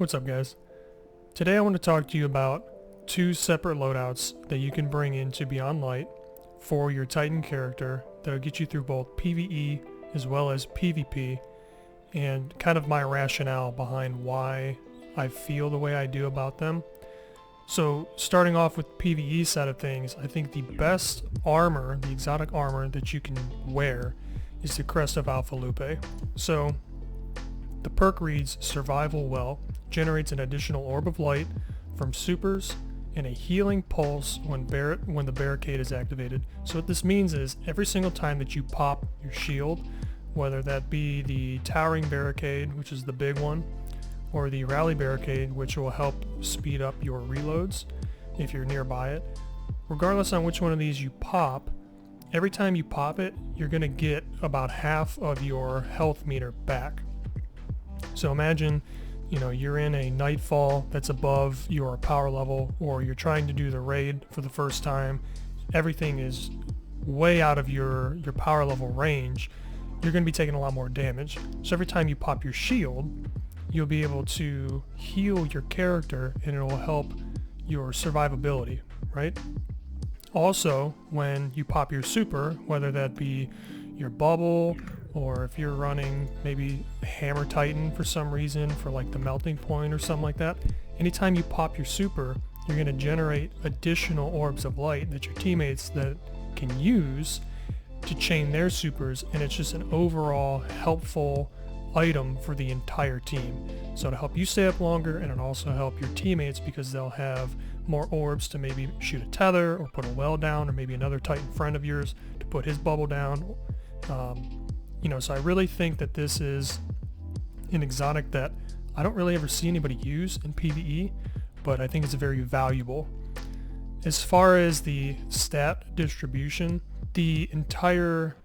What's up, guys? Today I want to talk to you about two separate loadouts that you can bring into Beyond Light for your Titan character that'll get you through both PVE as well as PvP, and kind of my rationale behind why I feel the way I do about them. So starting off with PvE side of things, I think the best armor, the exotic armor that you can wear is the Crest of Alpha Lupe. So the perk reads Survival Well, generates an additional orb of light from supers and a healing pulse when the barricade is activated. So what this means is every single time that you pop your shield, whether that be the towering barricade, which is the big one, or the rally barricade, which will help speed up your reloads if you're nearby it, regardless on which one of these you pop, every time you pop it, you're going to get about half of your health meter back. So imagine, you're in a nightfall that's above your power level, or you're trying to do the raid for the first time. Everything is way out of your power level range. You're going to be taking a lot more damage. So every time you pop your shield, you'll be able to heal your character and it will help your survivability, right? Also, when you pop your super, whether that be your bubble, or if you're running maybe Hammer Titan for some reason for like the melting point or something like that, anytime you pop your super, you're going to generate additional orbs of light that your teammates that can use to chain their supers, and it's just an overall helpful item for the entire team. So to help you stay up longer, and it'll also help your teammates because they'll have more orbs to maybe shoot a tether or put a well down, or maybe another Titan friend of yours to put his bubble down. So I really think that this is an exotic that I don't really ever see anybody use in PvE, but I think it's very valuable. As far as the stat distribution, the entire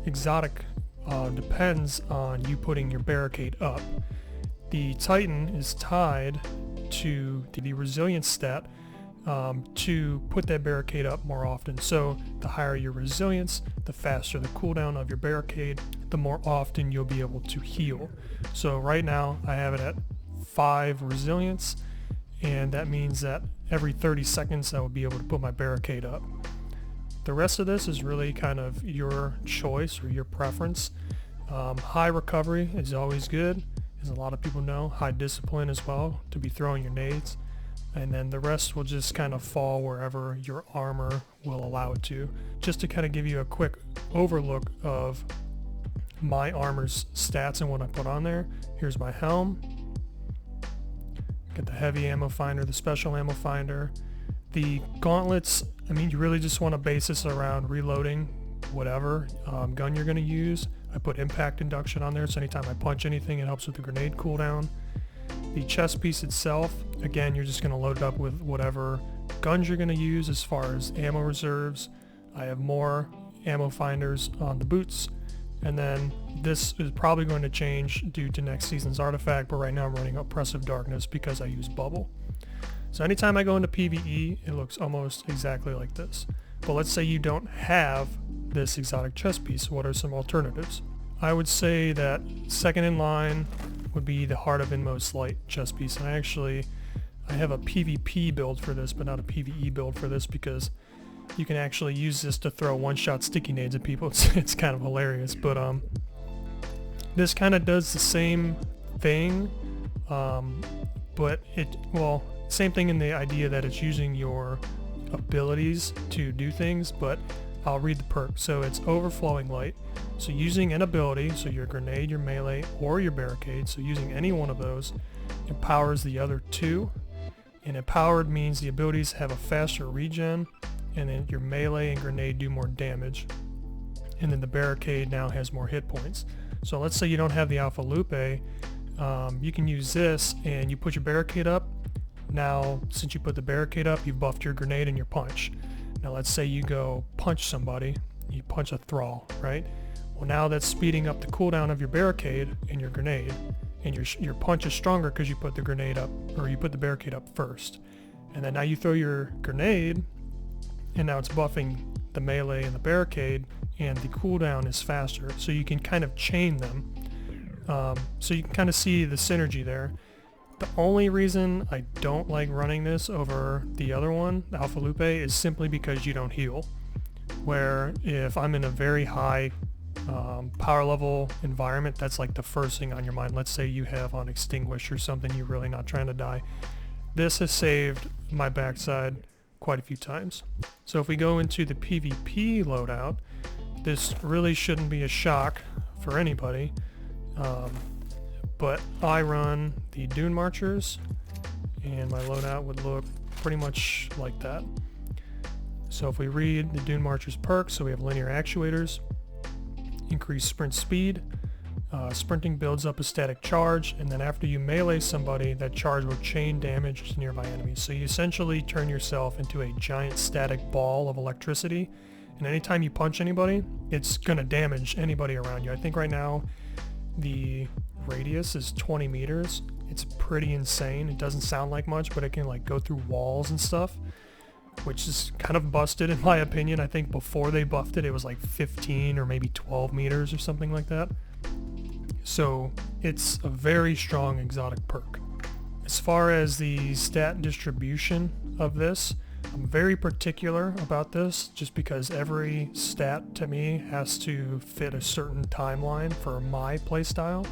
exotic depends on you putting your barricade up. The Titan is tied to the resilience stat to put that barricade up more often. So the higher your resilience, the faster the cooldown of your barricade, the more often you'll be able to heal. So right now I have it at 5 resilience, and that means that every 30 seconds I will be able to put my barricade up. The rest of this is really kind of your choice or your preference. High recovery is always good, as a lot of people know. High discipline as well, to be throwing your nades. And then the rest will just kind of fall wherever your armor will allow it to. Just to kind of give you a quick overlook of my armor's stats and what I put on there. Here's my helm. Get the heavy ammo finder, the special ammo finder. The gauntlets, you really just want to base this around reloading whatever gun you're going to use. I put impact induction on there, so anytime I punch anything, it helps with the grenade cooldown. The chest piece itself, again, you're just going to load it up with whatever guns you're going to use as far as ammo reserves. I have more ammo finders on the boots, and then this is probably going to change due to next season's artifact, but right now I'm running Oppressive Darkness because I use bubble. So anytime I go into PvE, it looks almost exactly like this. But let's say you don't have this exotic chest piece. What are some alternatives? I would say that second in line would be the Heart of Inmost Light chest piece. And I have a PvP build for this, but not a PvE build for this, because you can actually use this to throw one-shot sticky nades at people. It's kind of hilarious, but this kind of does the same thing, but same thing in the idea that it's using your abilities to do things, but I'll read the perk. So it's Overflowing Light. So using an ability, so your grenade, your melee, or your barricade, so using any one of those, empowers the other two. And empowered means the abilities have a faster regen, and then your melee and grenade do more damage. And then the barricade now has more hit points. So let's say you don't have the Alpha Lupe, you can use this and you put your barricade up. Now, since you put the barricade up, you've buffed your grenade and your punch. Now let's say you go punch somebody, you punch a thrall, right? Well, now that's speeding up the cooldown of your barricade and your grenade, and your punch is stronger because you put the grenade up, or you put the barricade up first. And then now you throw your grenade, and now it's buffing the melee and the barricade, and the cooldown is faster, so you can kind of chain them. So you can kind of see the synergy there. The only reason I don't like running this over the other one, the Alpha Lupe, is simply because you don't heal. Where if I'm in a very high power level environment, that's like the first thing on your mind. Let's say you have on Extinguish or something, you're really not trying to die. This has saved my backside quite a few times. So if we go into the PvP loadout, this really shouldn't be a shock for anybody, but I run the Dune Marchers, and my loadout would look pretty much like that. So if we read the Dune Marchers perks, so we have linear actuators, increase sprint speed, sprinting builds up a static charge, and then after you melee somebody, that charge will chain damage to nearby enemies. So you essentially turn yourself into a giant static ball of electricity, and anytime you punch anybody, it's going to damage anybody around you. I think right now the radius is 20 meters. It's pretty insane. It doesn't sound like much, but it can like go through walls and stuff, which is kind of busted in my opinion. I think before they buffed it, it was like 15 or maybe 12 meters or something like that. So it's a very strong exotic perk. As far as the stat distribution of this, I'm very particular about this just because every stat to me has to fit a certain timeline for my playstyle.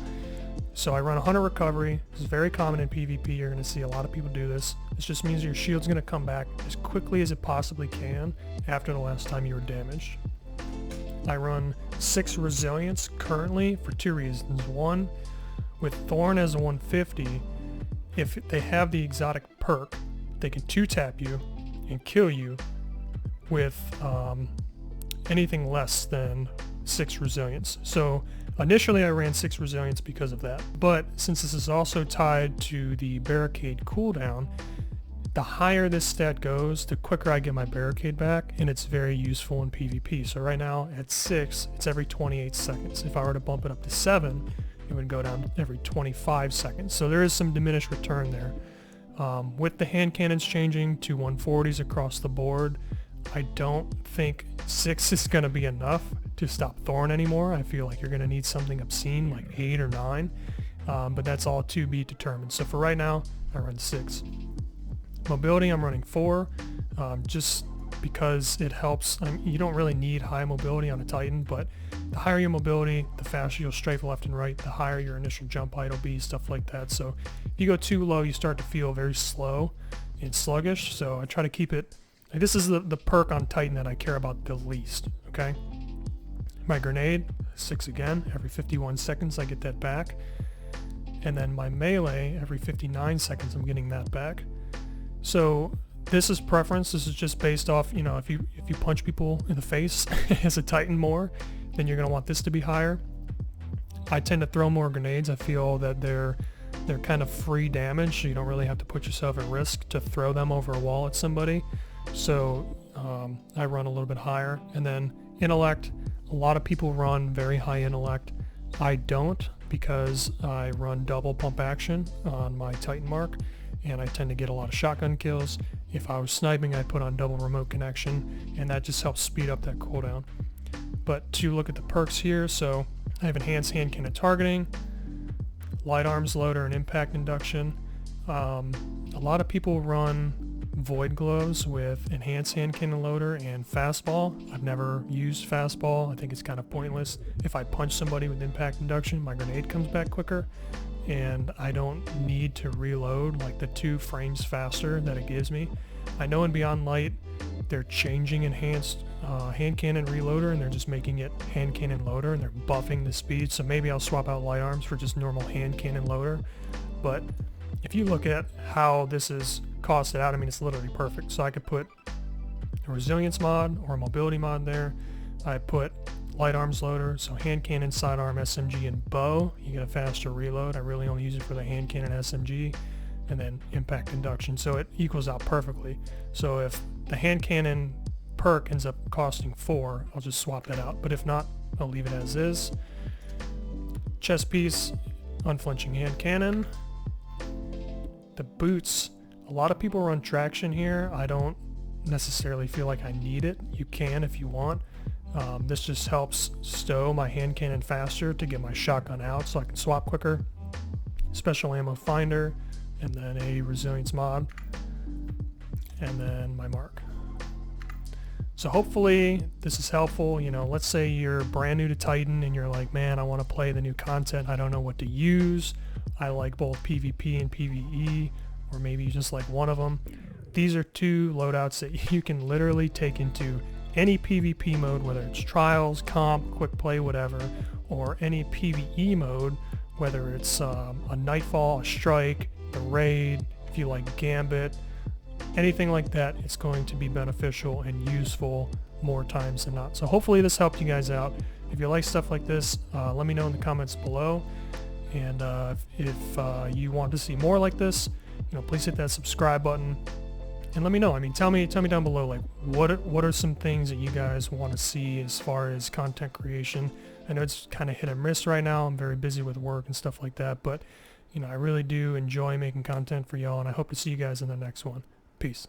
So I run 100 recovery. This is very common in PvP. You're going to see a lot of people do this. This just means your shield's going to come back as quickly as it possibly can after the last time you were damaged. I run 6 resilience currently for 2 reasons. One, with Thorn as a 150, if they have the exotic perk, they can 2-tap you and kill you with anything less than 6 resilience. So initially I ran 6 resilience because of that, but since this is also tied to the barricade cooldown, the higher this stat goes, the quicker I get my barricade back, and it's very useful in PvP. So right now at 6, it's every 28 seconds. If I were to bump it up to 7, it would go down every 25 seconds. So there is some diminished return there. With the hand cannons changing to 140s across the board, I don't think 6 is going to be enough to stop Thorn anymore. I feel like you're going to need something obscene like 8 or 9, but that's all to be determined. So for right now, I run 6. Mobility, I'm running 4, just because it helps. You don't really need high mobility on a Titan, but the higher your mobility, the faster you'll strafe left and right, the higher your initial jump height will be, stuff like that. So if you go too low, you start to feel very slow and sluggish, so I try to keep it. Like, this is the perk on Titan that I care about the least, okay? My grenade, 6 again, every 51 seconds I get that back. And then my melee, every 59 seconds I'm getting that back. So this is preference. This is just based off, you know, if you punch people in the face as a Titan more, then you're going to want this to be higher. I tend to throw more grenades. I feel that they're kind of free damage, so you don't really have to put yourself at risk to throw them over a wall at somebody. So I run a little bit higher. And then intellect, a lot of people run very high intellect. I don't, because I run double pump action on my Titan mark, and I tend to get a lot of shotgun kills. If I was sniping, I'd put on double remote connection, and that just helps speed up that cooldown. But to look at the perks here, so I have enhanced hand cannon targeting, light arms loader, and impact induction. A lot of people run void gloves with enhanced hand cannon loader and fastball. I've never used fastball. I think it's kind of pointless. If I punch somebody with impact induction, my grenade comes back quicker, and I don't need to reload like the 2 frames faster that it gives me. I know in Beyond Light they're changing enhanced hand cannon reloader, and they're just making it hand cannon loader, and they're buffing the speed, so maybe I'll swap out light arms for just normal hand cannon loader. But if you look at how this is costed out, I mean, it's literally perfect. So I could put a resilience mod or a mobility mod there. I put light arms loader, so hand cannon, sidearm, SMG, and bow. You get a faster reload. I really only use it for the hand cannon SMG, and then impact induction. So it equals out perfectly. So if the hand cannon perk ends up costing 4, I'll just swap that out. But if not, I'll leave it as is. Chest piece, unflinching hand cannon. The boots, a lot of people run traction here. I don't necessarily feel like I need it. You can if you want. This just helps stow my hand cannon faster to get my shotgun out so I can swap quicker. Special ammo finder, and then a resilience mod, and then my mark. So hopefully this is helpful. You know, let's say you're brand new to Titan and you're like, man, I want to play the new content. I don't know what to use. I like both PvP and PvE, or maybe you just like one of them. These are two loadouts that you can literally take into any PvP mode, whether it's trials, comp, quick play, whatever, or any PvE mode, whether it's a nightfall, a strike, the raid, if you like gambit, anything like that. It's going to be beneficial and useful more times than not. So hopefully this helped you guys out. If you like stuff like this, let me know in the comments below. And if you want to see more like this, you know, please hit that subscribe button and let me know. I mean, tell me down below, like what are some things that you guys want to see as far as content creation. I know it's kind of hit and miss right now. I'm very busy with work and stuff like that, but you know, I really do enjoy making content for y'all, and I hope to see you guys in the next one. Peace.